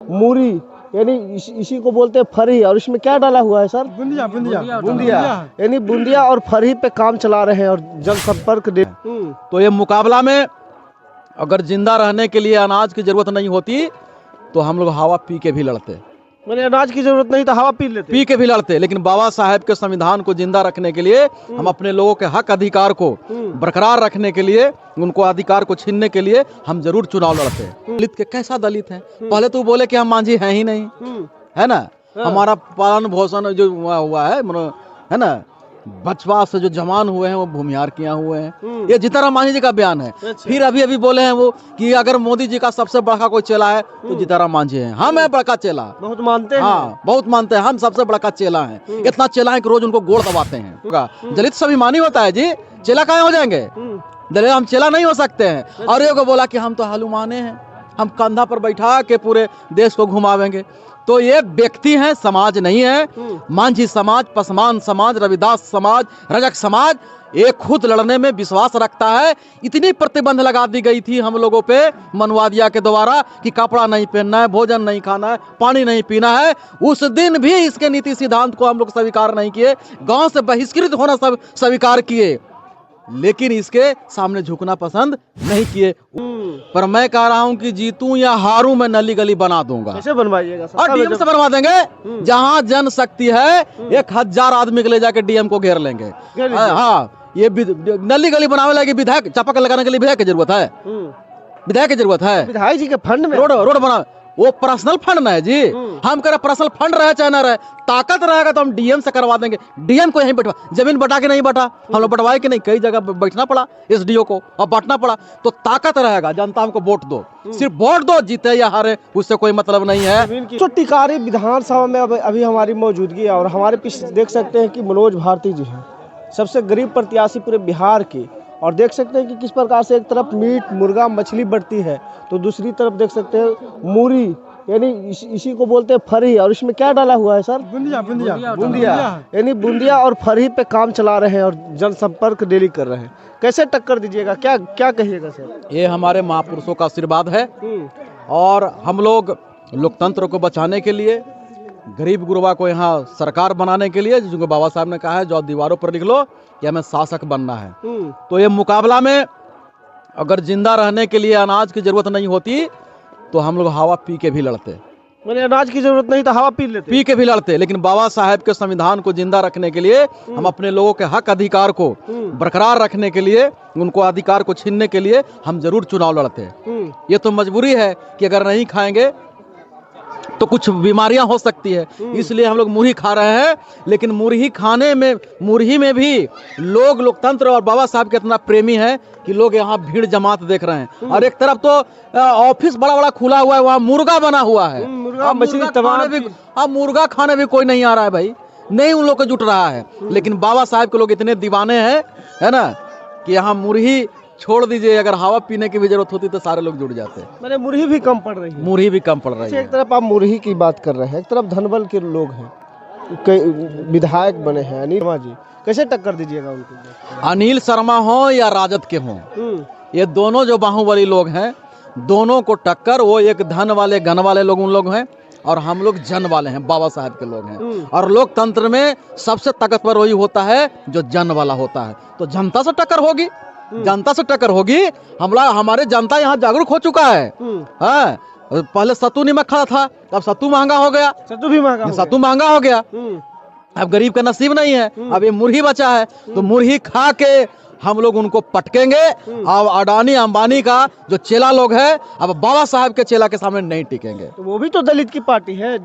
मूरी यानी इसी को बोलते हैं फरही। और इसमें क्या डाला हुआ है सर? बूंदिया बूंदिया बूंदिया। यानी बूंदिया और फरही पे काम चला रहे हैं और जनसंपर्क दे। तो ये मुकाबला में अगर जिंदा रहने के लिए अनाज की जरूरत नहीं होती तो हम लोग हवा पी के भी लड़ते। मैंने अनाज की जरूरत नहीं तो हवा पी लेते, पी के भी लड़ते। लेकिन बाबा साहेब के संविधान को जिंदा रखने के लिए, हम अपने लोगों के हक अधिकार को बरकरार रखने के लिए, उनको अधिकार को छीनने के लिए हम जरूर चुनाव लड़ते। दलित के कैसा दलित है? पहले तो बोले कि हम मांझी हैं ही नहीं, है ना। हमारा पालन पोषण जो हुआ है ना, बचवा से जो जवान हुए हैं वो भूमिहार किया हुए हैं। ये जीताराम मांझी जी का बयान है। फिर अभी बोले हैं वो कि अगर मोदी जी का सबसे बड़ा कोई चेला है तो जीताराम मांझी है। हम है बड़का चेला, बहुत मानते हैं। हाँ, बहुत मानते हैं, हम सबसे बड़का चेला है। इतना चेला है कि रोज उनको गोड़ दबाते हैं। दलित स्वाभिमानी होता है जी, चेला कहाँ हो जाएंगे? दलित हम चेला नहीं हो सकते हैं। और ये को बोला कि हम तो हलुमाने हैं, हम कंधा पर बैठा के पूरे देश को घुमावेंगे। तो ये व्यक्ति हैं, समाज नहीं है। मांझी समाज, पसमान समाज, रविदास समाज, रजक समाज ये खुद लड़ने में विश्वास रखता है। इतनी प्रतिबंध लगा दी गई थी हम लोगों पे मनवादिया के द्वारा कि कपड़ा नहीं पहनना है, भोजन नहीं खाना है, पानी नहीं पीना है। उस दिन भी इसके नीति सिद्धांत को हम लोग स्वीकार नहीं किए, गांव से बहिष्कृत होना सब स्वीकार किए, लेकिन इसके सामने झुकना पसंद नहीं किए। पर मैं कह रहा हूं कि जीतूं या हारूं, मैं नली गली बना दूंगा। कैसे बनवाइएगा? और डीएम से बनवा देंगे। जहां जनशक्ति है 1000 आदमी के ले जाके डीएम को घेर लेंगे। हाँ, ये नली गली बनावे लगे विधायक चापाकल लगाने के लिए विधायक की जरूरत है। विधायक की जरूरत है। विधायक जी के फंड में रोड बना, वो पर्सनल फंड ना है जी। हम कह रहे पर्सनल फंड रहे चाहे ना रहे, ताकत रहेगा तो हम डीएम से करवा देंगे। डीएम को यहीं बैठवा, जमीन बटा के नहीं बटा, हम लोग बटवाए कि नहीं, कई जगह बैठना पड़ा एसडीओ को और बांटना पड़ा। तो ताकत रहेगा, जनता हमको वोट दो, सिर्फ वोट दो, जीते या हारे उससे कोई मतलब नहीं है। तो टिकारी विधानसभा में अभी हमारी मौजूदगी है और हमारे पीछे देख सकते हैं कि मनोज भारती जी हैं, सबसे गरीब प्रत्याशी पूरे बिहार के। और देख सकते हैं कि किस प्रकार से एक तरफ मीट, मुर्गा, मछली बढ़ती है तो दूसरी तरफ देख सकते हैं मूरी यानी इसी को बोलते हैं फरही। और इसमें क्या डाला हुआ है सर? बूंदिया बूंदिया बूंदिया। यानी बूंदिया और फरही पे काम चला रहे हैं और जनसंपर्क डेली कर रहे हैं। कैसे टक्कर दीजिएगा, क्या क्या कहिएगा सर? ये हमारे महापुरुषों का आशीर्वाद है और हम लोग लोकतंत्र को बचाने के लिए, गरीब गुरबा को यहाँ सरकार बनाने के लिए, जिनको बाबा साहब ने कहा है जो दीवारों पर लिख लो कि हमें शासक बनना है। तो ये मुकाबला में अगर जिंदा रहने के लिए अनाज की जरूरत नहीं होती तो हम लोग हवा पी के भी लड़ते। मैंने अनाज की जरूरत नहीं तो हवा पी लेते, पी के भी लड़ते। लेकिन बाबा साहेब के संविधान को जिंदा रखने के लिए, हम अपने लोगों के हक अधिकार को बरकरार रखने के लिए, उनको अधिकार को छीनने के लिए हम जरूर चुनाव लड़ते। ये तो मजबूरी है कि अगर नहीं खाएंगे तो कुछ बीमारियां हो सकती है, इसलिए हम लोग मुरही खा रहे हैं। लेकिन मुरही खाने में, मुरही में भी लोग लोकतंत्र और बाबा साहब के इतना प्रेमी है कि लोग यहाँ भीड़ जमात देख रहे हैं। और एक तरफ तो ऑफिस बड़ा बड़ा खुला हुआ है, वहाँ मुर्गा बना हुआ है, मछली तमाम भी। अब मुर्गा खाने भी कोई नहीं आ रहा है भाई, नहीं उन लोग को जुट रहा है। लेकिन बाबा साहब के लोग इतने दीवाने हैं, है ना, कि यहाँ मुरही छोड़ दीजिए, अगर हवा पीने की भी जरूरत होती तो सारे लोग जुड़ जाते। मैंने मुरही भी कम पड़ रही है। मुरही भी कम पड़ रही है। एक तरफ आप मुरही की बात कर रहे हैं, एक तरफ धनबल के लोग हैं, कई विधायक बने हैं। अनिल शर्मा जी, कैसे टक्कर दीजिएगा उनको? अनिल शर्मा हो या राजद के हों, ये दोनों जो बाहुबली लोग हैं, दोनों को टक्कर। वो एक धन वाले गन वाले लोग उन लोग हैं और हम लोग जन वाले हैं, बाबा साहब के लोग हैं। और लोकतंत्र में सबसे ताकतवर वही होता है जो जन वाला होता है। तो जनता से टक्कर होगी, जनता से टक्कर होगी। हमारे जनता यहाँ जागरूक हो चुका है। हाँ, पहले सत्तू नमक खाता था, अब सत्तू महंगा हो गया, सत्तू महंगा हो गया। अब गरीब का नसीब नहीं है, अब ये मुरही बचा है। तो मुरही खा के हम लोग उनको पटकेंगे। अब अडानी अंबानी का जो चेला लोग है, अब बाबा साहब के चेला के सामने नहीं टिकेंगे। तो वो भी तो दलित की पार्टी है,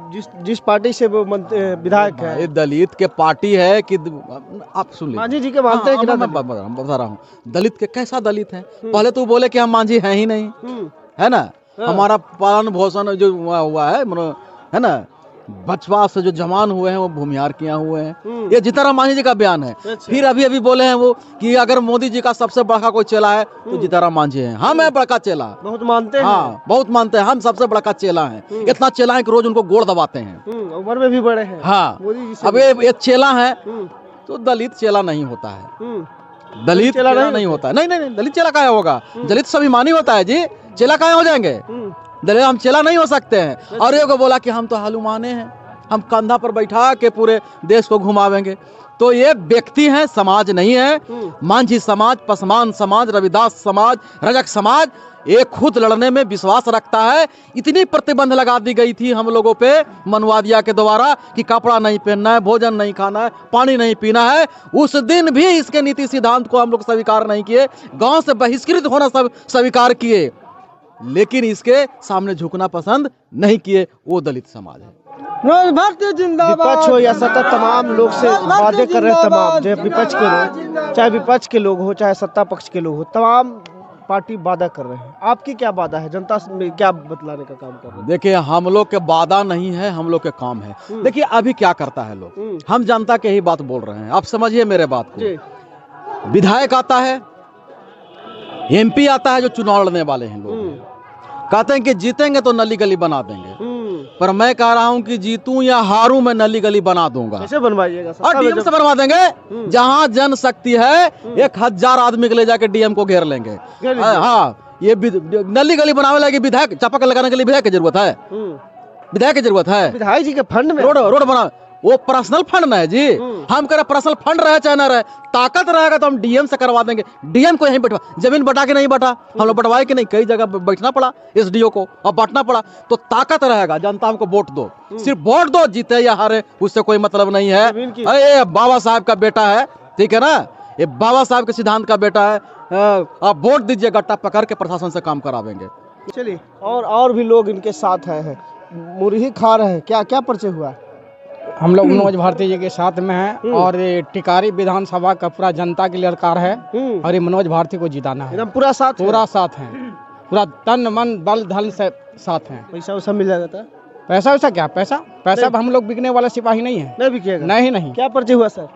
जिस पार्टी से वो विधायक है। दलित के पार्टी है कि आप सुन लीजिए, मांझी जी के मानते हैं कि मैं बता रहा हूँ दलित के कैसा दलित है। पहले तो बोले कि हम मांझी हैं ही नहीं, है ना। हमारा पालन पोषण जो हुआ है ना, बचवा से जो जवान हुए हैं वो भूमिहार किया हुए हैं। ये जीताराम मांझी जी का बयान है। फिर अभी बोले हैं वो कि अगर मोदी जी का सबसे बड़ा कोई चेला है तो जीताराम मांझी है। हम है बड़का चेला, बहुत मानते हैं। हाँ, बहुत मानते हैं, हम सबसे बड़का चेला है। इतना चेला है कि रोज उनको गोड़ दबाते हैं। उम्र में भी बड़े हैं। हाँ, अब ये चेला है तो दलित चेला नहीं होता है। दलित चेला नहीं होता है। नहीं, दलित चेला क्या होगा? दलित स्वाभिमानी होता है जी। चेला काहे हो जाएंगे? दलित हम चेला नहीं हो सकते हैं। और ये को बोला कि हम तो हलुमाने हैं, हम कंधा पर बैठा के पूरे देश को घुमावेंगे। तो ये व्यक्ति हैं, समाज नहीं है। मांझी समाज, पसमान समाज, रविदास समाज, रजक समाज ये खुद लड़ने में विश्वास रखता है। इतनी प्रतिबंध लगा दी गई थी हम लोगों पे मनवादिया के द्वारा कि कपड़ा नहीं पहनना है, भोजन नहीं खाना है, पानी नहीं पीना है। उस दिन भी इसके नीति सिद्धांत को हम लोग स्वीकार नहीं किए, गांव से बहिष्कृत होना सब स्वीकार किए, लेकिन इसके सामने झुकना पसंद नहीं किए। वो दलित समाज है। भारतीय जिंदाबाद। विपक्ष हो या सत्ता, तमाम लोग से वादे कर रहे हैं, तमाम चाहे विपक्ष के लोग, चाहे विपक्ष के लोग हो, चाहे सत्ता पक्ष के लोग हो, तमाम पार्टी वादा कर रहे हैं। आपकी क्या वादा है? जनता में क्या बतलाने का काम कर रहे हैं? देखिए, हम लोग के वादा नहीं है, हम लोग के काम है। देखिए अभी क्या करता है लोग, हम जनता के ही बात बोल रहे हैं, आप समझिए मेरे बात को। विधायक आता है, एमपी आता है, जो चुनाव लड़ने वाले हैं लोग, कहते हैं कि जीतेंगे तो नली गली बना देंगे। पर मैं कह रहा हूं कि जीतूं या हारूं, मैं नली गली बना दूंगा। कैसे बनवाइएगा? और डीएम से बनवा देंगे। जहां जनशक्ति है 1000 आदमी के ले जाके डीएम को घेर लेंगे। हाँ, ये नली गली बनाने लगे, विधायक चापाकल लगाने के लिए विधायक की जरूरत है, विधायक की जरूरत है। विधायक जी के फंड में रोड बना, वो पर्सनल फंड ना है जी। हम कह रहे पर्सनल फंड रहे चाहे ना रहे, ताकत रहेगा तो हम डीएम से करवा देंगे। डीएम को यहीं बैठवा, जमीन बटा के नहीं बटा, हम लोग बटवाए कि नहीं, कई जगह बैठना पड़ा एसडीओ को और बांटना पड़ा। तो ताकत रहेगा, जनता हमको वोट दो, सिर्फ वोट दो, जीते या हारे उससे कोई मतलब नहीं है। ये बाबा साहब का बेटा है, ठीक है ना, ये बाबा साहब के सिद्धांत का बेटा है। आप वोट दीजिए, गट्टा पकड़ के प्रशासन से काम करावेंगे। चलिए, और भी लोग इनके साथ हैं, मुरही खा रहे हैं। क्या क्या परिचय हुआ? हम लोग मनोज भारती जी के साथ में हैं और ये टिकारी विधानसभा का पूरा जनता के लिए लड़कार है और ये मनोज भारती को जिताना है। एकदम पूरा साथ है, पूरा तन मन बल धन से साथ हैं। पैसा वैसा मिल जाता है? पैसा वैसा क्या, पैसा हम लोग बिकने वाला सिपाही नहीं है। नहीं बिकेगा? नहीं। क्या परिचय हुआ सर?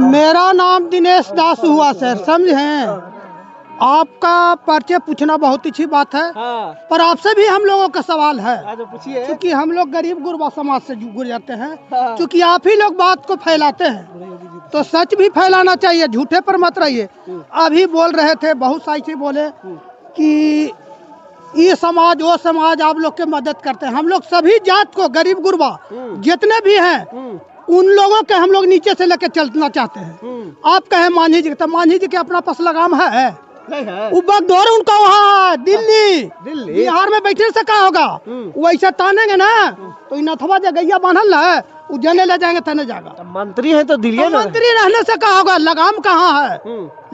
मेरा नाम दिनेश दास हुआ सर, समझे? आपका परिचय पूछना बहुत अच्छी बात है। हाँ। पर आपसे भी हम लोगों का सवाल है, पूछिए। क्योंकि हम लोग गरीब गुरबा समाज से गुजरते हैं। क्योंकि आप ही लोग बात को फैलाते हैं, तो सच भी फैलाना चाहिए, झूठे पर मत रहिए। अभी बोल रहे थे, बहुत सारी चीज बोले कि ये समाज वो समाज आप लोग के मदद करते हैं। हम लोग सभी जात को, गरीब गुरबा जितने भी हैं, उन लोगों के हम लोग नीचे से लेकर चलना चाहते हैं। आप कहे मांझी जी, तो मांझी जी के अपना पास लगाम है? उबगदौर उनका वहाँ है, दिल्ली बिहार में बैठने से क्या होगा? वैसे तानेंगे ना तो इन अथवा जगैया बांधल है, उजने ले जाएंगे तने जाएगा। मंत्री है तो दिल्ली मंत्री रहने से क्या होगा? लगाम कहाँ है?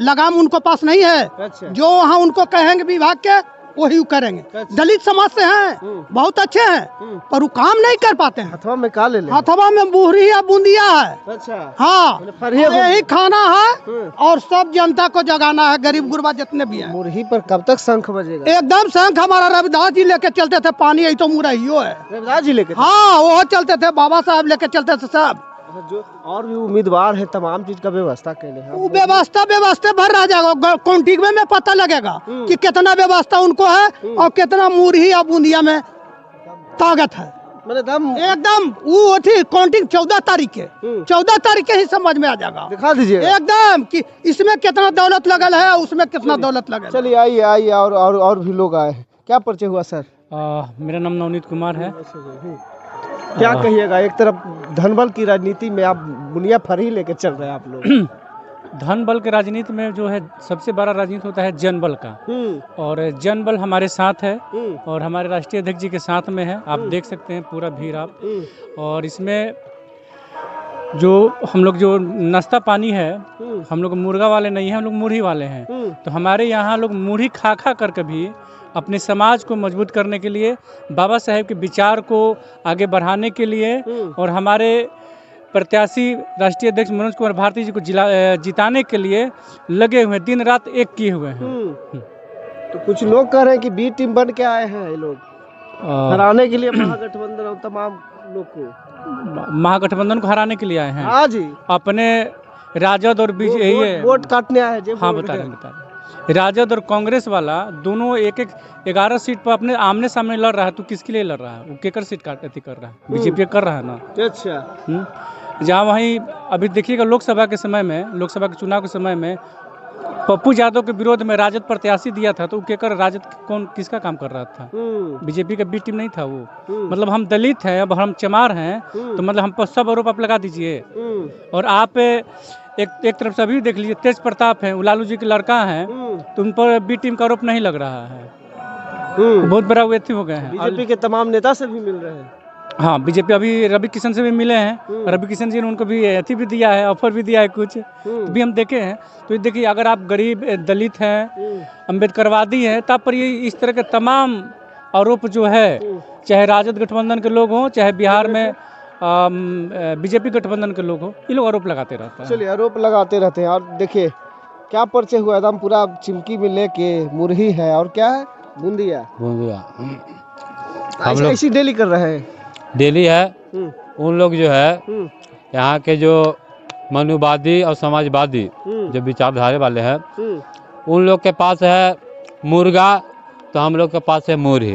लगाम उनको पास नहीं है। अच्छा। जो वहाँ उनको कहेंगे विभाग के वही करेंगे। दलित समाज से हैं, बहुत अच्छे हैं, पर वो काम नहीं कर पाते हैं। हथवा में का ले ले? हथवा में बुहरी या बूंदिया है। अच्छा। हाँ, यही खाना है और सब जनता को जगाना है, गरीब गुरबा जितने भी हैं। मुरही पर कब तक शंख बजेगा? एकदम शंख हमारा रविदास जी लेके चलते थे, पानी यही तो मुरहियो है। रविदास जी लेके? हाँ, वो चलते थे, बाबा साहब लेके चलते थे सब। जो और भी उम्मीदवार है, तमाम चीज का व्यवस्था के लिए वो व्यवस्था भर रह जाएगा, काउंटिंग में पता लगेगा कि कितना व्यवस्था उनको है और कितना मुरही या बूंदिया में ताकत है। एकदम वो थी काउंटिंग 14 तारीख के, 14 तारीख के ही समझ में आ जाएगा। दिखा दीजिए एकदम कि इसमें कितना दौलत लगल है, उसमें कितना दौलत लगल। चलिए आइए और भी लोग आए हैं। क्या परिचय हुआ सर? मेरा नाम नवनीत कुमार है। क्या कहिएगा? एक तरफ धनबल की राजनीति में आप दुनिया भर ही लेके चल रहे हैं आप लोग। धन बल के राजनीति में जो है सबसे बड़ा राजनीति होता है जनबल का, और जनबल हमारे साथ है और हमारे राष्ट्रीय अध्यक्ष जी के साथ में है। आप देख सकते हैं पूरा भीड़ आप। और इसमें जो हम लोग जो नाश्ता पानी है, हम लोग मुर्गा वाले नहीं हैं, हम लोग मुरही वाले हैं। तो हमारे यहाँ लोग मुरही खा कर कभी अपने समाज को मजबूत करने के लिए, बाबा साहेब के विचार को आगे बढ़ाने के लिए और हमारे प्रत्याशी राष्ट्रीय अध्यक्ष मनोज कुमार भारती जी को जिताने के लिए लगे हुए, दिन रात एक किए हुए हैं। तो कुछ लोग कह रहे हैं कि बी टीम बन के आए हैं ये लोग हराने के लिए महागठबंधन और तमाम लोग को, महागठबंधन को हराने के लिए आए हैं। हाँ जी, अपने राजद और बीजेपी वोट काटने आए हैं। हाँ, बता रहे राजद और कांग्रेस वाला दोनों एक 11 सीट पर अपने आमने सामने लड़ रहा है। तो किसके लिए लड़ रहा है? वो केकर सीट कर रहा है? बीजेपी कर रहा है ना। अच्छा। जहाँ वहीं अभी देखिएगा लोकसभा के समय में, लोकसभा के चुनाव के समय में पप्पू यादव के विरोध में राजद प्रत्याशी दिया था, तो केकर राजद कौन किसका काम कर रहा था? बीजेपी का बी टीम नहीं था वो। मतलब हम दलित हैं, अब हम चमार हैं, तो मतलब हम पर सब आरोप आप लगा दीजिए। और आप एक तरफ से अभी देख लीजिए, तेज प्रताप है, लालू जी के लड़का हैं, तो उन पर बी टीम का आरोप नहीं लग रहा है। बहुत बड़ा वो हो गए हैं। बीजेपी के तमाम नेता से भी मिल रहे हैं। हाँ, बीजेपी अभी रवि किशन से भी मिले हैं। रवि किशन जी ने उनको भी अथी भी दिया है, ऑफर भी दिया है कुछ, तो भी हम देखे हैं। तो देखिए, अगर आप गरीब दलित हैं, अम्बेडकरवादी हैं, तब पर ये इस तरह के तमाम आरोप जो है, चाहे राजद गठबंधन के लोग हों, चाहे बिहार में बीजेपी गठबंधन के लोग हों, ये लोग आरोप लगाते रहते हैं। चलिए, आरोप लगाते रहते हैं। और देखिए क्या परिचय हुआ, एकदम पूरा चिमकी में लेके मुरही है और क्या है, बूंदिया। हम लोग ऐसी डेली कर रहे हैं। डेली है। उन लोग जो है यहाँ के जो मनुवादी और समाजवादी जो विचारधारा वाले हैं, उन लोग के पास है मुर्गा, तो हम लोग के पास है मुरही।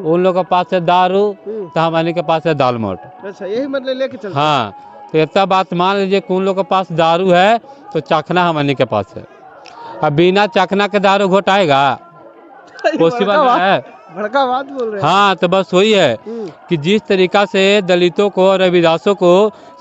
उन लोग के पास है दारू, तो हमारे के पास है दाल मोट। अच्छा, यही मतलब लेके चलते हैं। हाँ, तो इतना बात मान लीजिए कि उन लोग के पास दारू है, तो चखना हमारे के पास है। अब बिना चखना के दारू घोटाएगा? पॉसिबल है? भड़का बात बोल रहे हैं। हाँ, तो बस वही है कि जिस तरीका से दलितों को और रविदासों को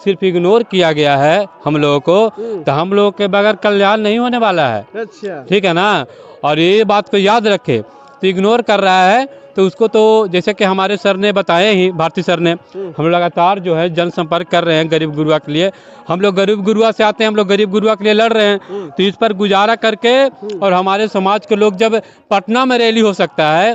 सिर्फ इग्नोर किया गया है हम लोगों को, तो हम लोग के बगैर कल्याण नहीं होने वाला है। अच्छा, ठीक है ना? और ये बात को याद रखे, तो इग्नोर कर रहा है तो उसको, तो जैसे कि हमारे सर ने बताए ही, भारती सर ने, हम लगातार जो है जनसंपर्क कर रहे हैं गरीब गुरुआ के लिए। हम लोग गरीब गुरुआ से आते हैं, हम लोग गरीब गुरुआ के लिए लड़ रहे हैं। तो इस पर गुजारा करके, और हमारे समाज के लोग, जब पटना में रैली हो सकता है,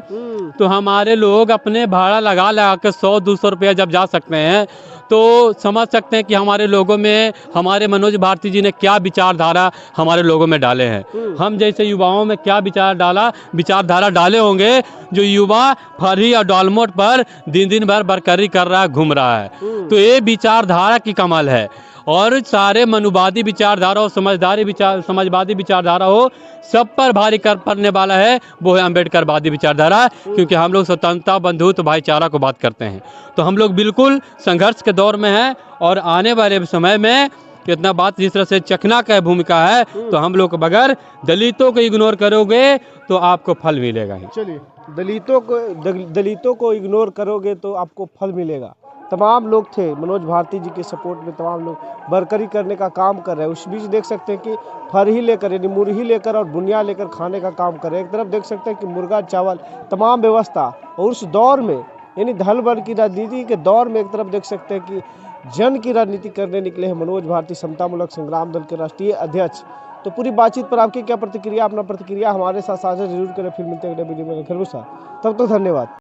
तो हमारे लोग अपने भाड़ा लगा लगा के 100-200 रुपया जब जा सकते हैं, तो समझ सकते हैं कि हमारे लोगों में, हमारे मनोज भारती जी ने क्या विचारधारा हमारे लोगों में डाले हैं। हम जैसे युवाओं में क्या विचारधारा डाले होंगे, जो युवा फर्जी और डालमोट पर दिन दिन भर बरकरी कर रहा है, घूम रहा है। तो ये विचारधारा की कमाल है। और सारे मनुवादी विचारधारा और समाजवादी विचारधारा हो, सब पर भारी कर पड़ने वाला है वो है अम्बेडकरवादी विचारधारा। क्योंकि हम लोग स्वतंत्रता, बंधुत्व, भाईचारा को बात करते हैं, तो हम लोग बिल्कुल संघर्ष के दौर में हैं। और आने वाले समय में इतना बात जिस तरह से चखना का भूमिका है, तो हम लोग बगैर दलितों को इग्नोर करोगे तो आपको फल मिलेगा ही। चलिए, दलितों को इग्नोर करोगे तो आपको फल मिलेगा। तमाम लोग थे मनोज भारती जी के सपोर्ट में, तमाम लोग बरकरी करने का काम कर रहे हैं। उस बीच देख सकते हैं कि फरही लेकर, यानी मुरही लेकर और बुनिया लेकर खाने का काम कर रहे हैं। एक तरफ देख सकते हैं कि मुर्गा, चावल, तमाम व्यवस्था। और उस दौर में, यानी धन बल की राजनीति के दौर में, एक तरफ देख सकते हैं कि जन की राजनीति करने निकले हैं मनोज भारती, समतामूलक संग्राम दल के राष्ट्रीय अध्यक्ष। तो पूरी बातचीत पर आपकी क्या प्रतिक्रिया? अपना प्रतिक्रिया हमारे साथ साझा जरूर करें। फिर मिलते हैं अगले वीडियो में। तब तक धन्यवाद।